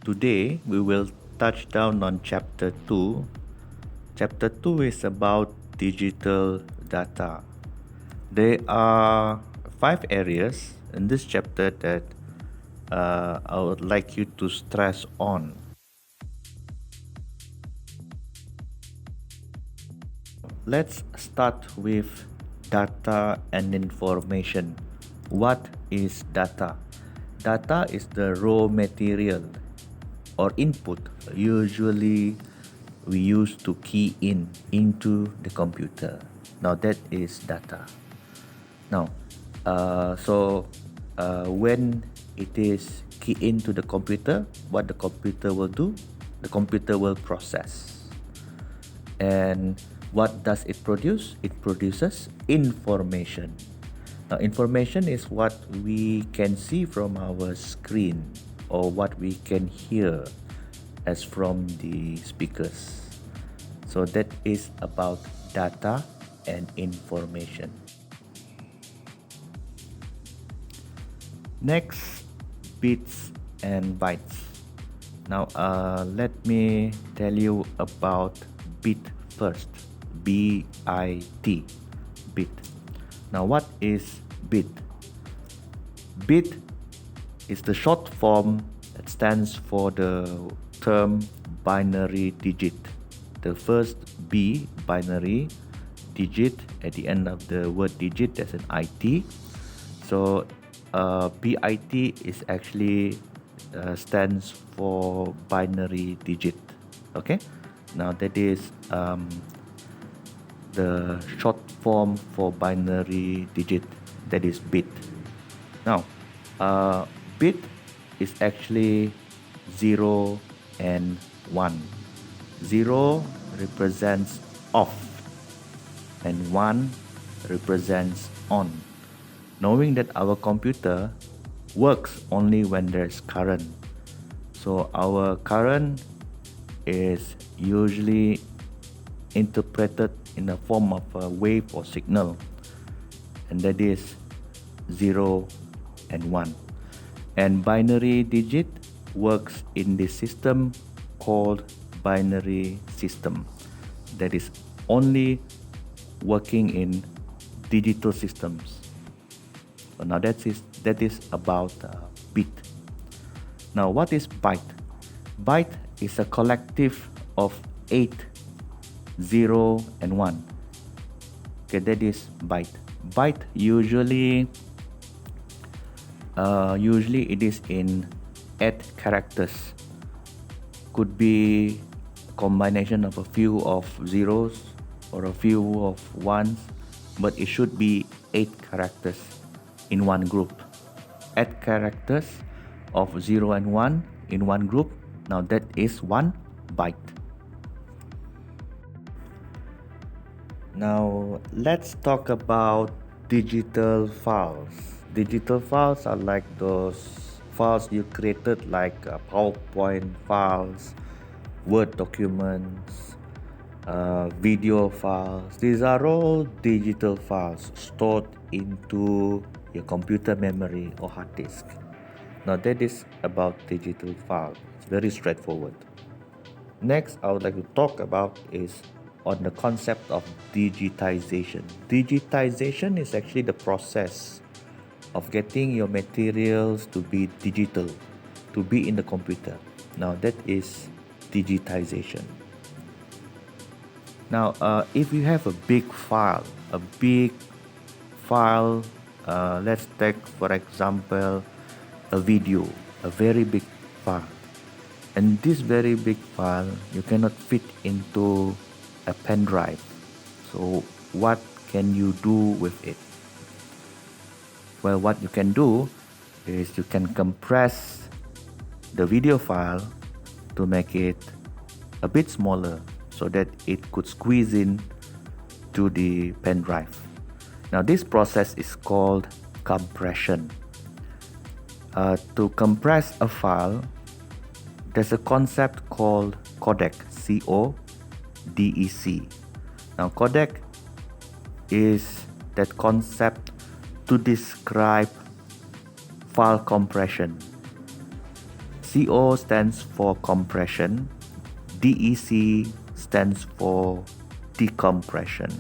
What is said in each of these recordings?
Today we will touch down on chapter 2. Chapter 2 is about digital data. There are 5 areas in this chapter that I would like you to stress on. Let's start with data and information. What is data? Data is the raw material or input usually we use to key in into the computer. Now that is data. Now, when it is key into the computer, what the computer will do? The computer will process. And what does it produce? It produces information. Now, information is what we can see from our screen or what we can hear as from the speakers. So that is about data and information. Next, bits and bytes. Now, let me tell you about bit first. B-I-T, bit. Now, what is bit? Bit is the short form that stands for the term binary digit. The first B, binary, digit, at the end of the word digit, there's an IT. So BIT is actually stands for binary digit. Okay, now that is the short form for binary digit, that is bit. Now bit is actually 0 and 1. 0 represents off and 1 represents on. Knowing that our computer works only when there's current. So our current is usually interpreted in the form of a wave or signal, and that is 0 and 1. And binary digit works in the system called binary system, that is only working in digital systems. So now that is about bit. Now what is byte? Byte is a collective of 8, 0 and 1. Okay, that is byte. Byte usually it is in 8 characters. Could be a combination of a few of zeros or a few of ones, but it should be 8 characters in one group. 8 characters of 0 and 1 in one group. Now that is 1 byte. Now let's talk about digital files. Digital files are like those files you created, like PowerPoint files, Word documents, video files. These are all digital files stored into your computer memory or hard disk. Now that is about digital file. It's very straightforward. Next, I would like to talk about is on the concept of digitization. Digitization is actually the process of getting your materials to be digital, to be in the computer. Now that is digitization. Now, if you have a big file, let's take for example a video, a very big file. And this very big file you cannot fit into a pen drive. So what can you do with it? Well, what you can do is you can compress the video file to make it a bit smaller so that it could squeeze in to the pen drive. Now this process is called compression. To compress a file, there's a concept called codec, C-O-D-E-C. Now codec is that concept to describe file compression. CO stands for compression, DEC stands for decompression.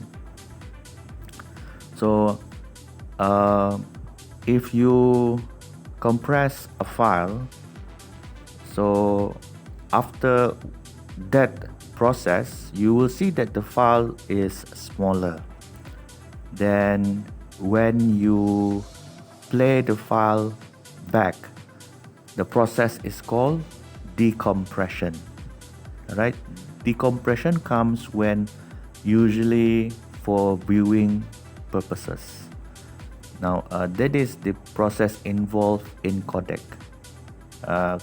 So if you compress a file, so after that process you will see that the file is smaller. Then when you play the file back, the process is called decompression. Alright, decompression comes when usually for viewing purposes. Now that is the process involved in codec.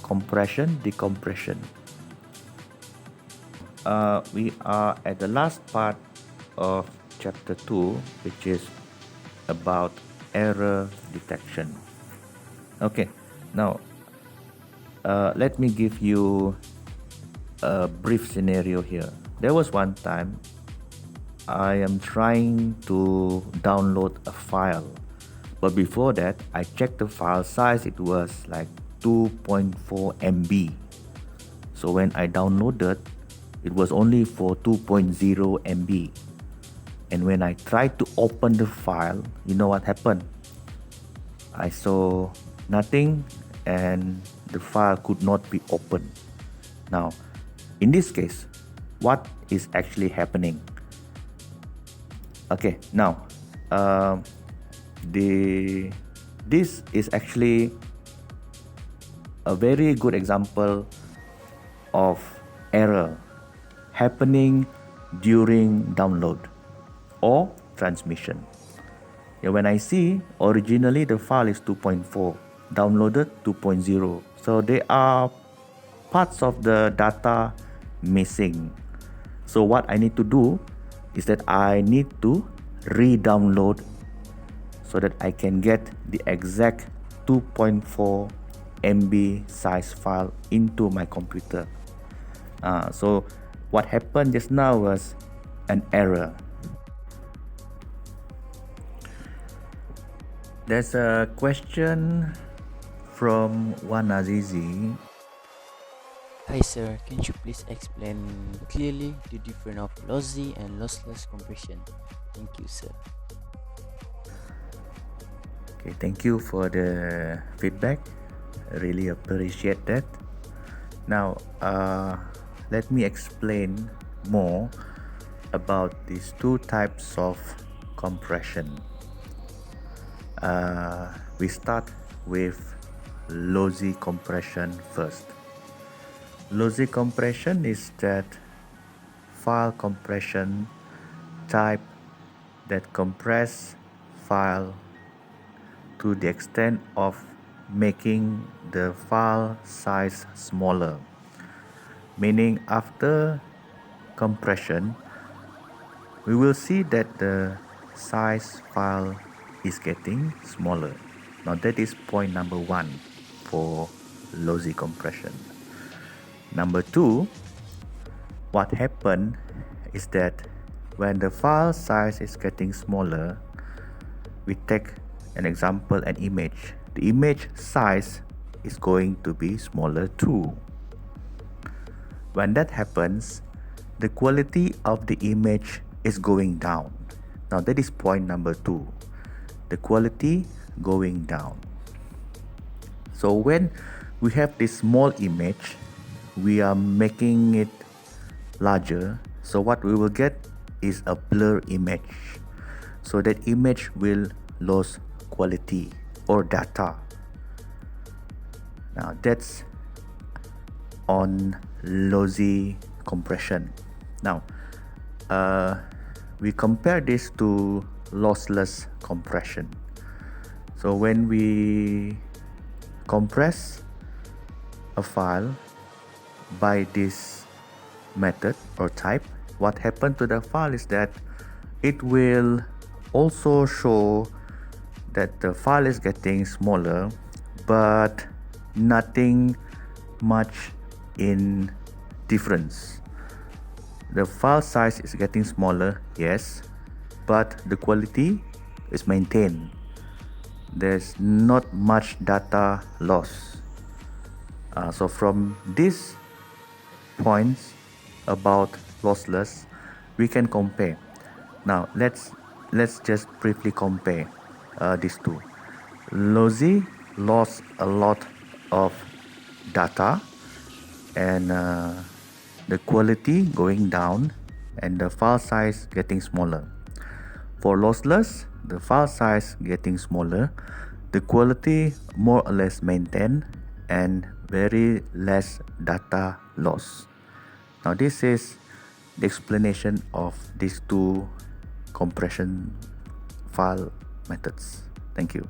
Compression, decompression. We are at the last part of chapter 2, which is about error detection. Okay, now let me give you a brief scenario here. There was one time I am trying to download a file, but before that I checked the file size. It was like 2.4 MB. So when I downloaded, it was only for 2.0 MB. And when I tried to open the file, you know what happened? I saw nothing and the file could not be opened. Now, in this case, what is actually happening? Okay, now this is actually a very good example of error happening during download or transmission. When I see originally the file is 2.4, downloaded 2.0, so there are parts of the data missing. So what I need to do is that I need to re-download so that I can get the exact 2.4 MB size file into my computer. So what happened just now was an error. There's a question from Wanazizi. Hi sir, can you please explain clearly the difference of lossy and lossless compression? Thank you sir. Okay, thank you for the feedback. I really appreciate that. Now, let me explain more about these two types of compression. We start with lossy compression first. Lossy compression is that file compression type that compress file to the extent of making the file size smaller. Meaning after compression, we will see that the size file is getting smaller. Now that is point number 1 for lossy compression. Number 2, what happened is that when the file size is getting smaller, we take an example, an image. The image size is going to be smaller too. When that happens, the quality of the image is going down. Now that is point number 2. The quality going down. So when we have this small image, we are making it larger. So what we will get is a blur image. So that image will lose quality or data. Now that's on lossy compression. Now we compare this to lossless compression. So when we compress a file by this method or type, what happened to the file is that it will also show that the file is getting smaller, but nothing much in difference. The file size is getting smaller, yes, but the quality is maintained. There's not much data loss. So from these points about lossless, we can compare. Now let's just briefly compare these two. Lossy lost a lot of data and the quality going down and the file size getting smaller. For lossless, the file size getting smaller, the quality more or less maintained and very less data loss. Now this is the explanation of these two compression file methods. Thank you.